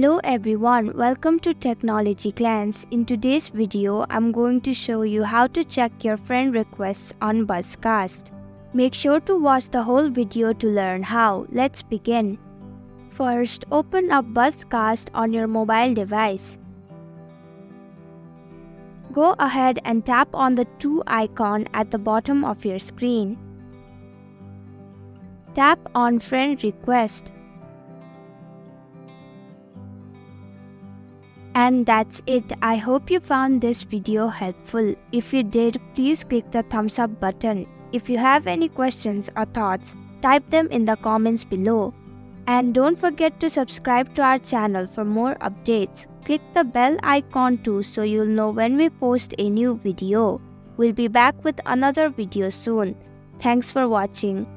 Hello everyone, welcome to technologyglance. In today's video, I'm going to show you how to check your friend requests on BuzzCast. Make sure to watch the whole video to learn how. Let's begin. First, open up BuzzCast on your mobile device. Go ahead and tap on the two icon at the bottom of your screen. Tap on Friend Request. And that's it. I hope you found this video helpful. If you did, please click the thumbs up button. If you have any questions or thoughts, type them in the comments below. And don't forget to subscribe to our channel for more updates. Click the bell icon too so you'll know when we post a new video. We'll be back with another video soon. Thanks for watching.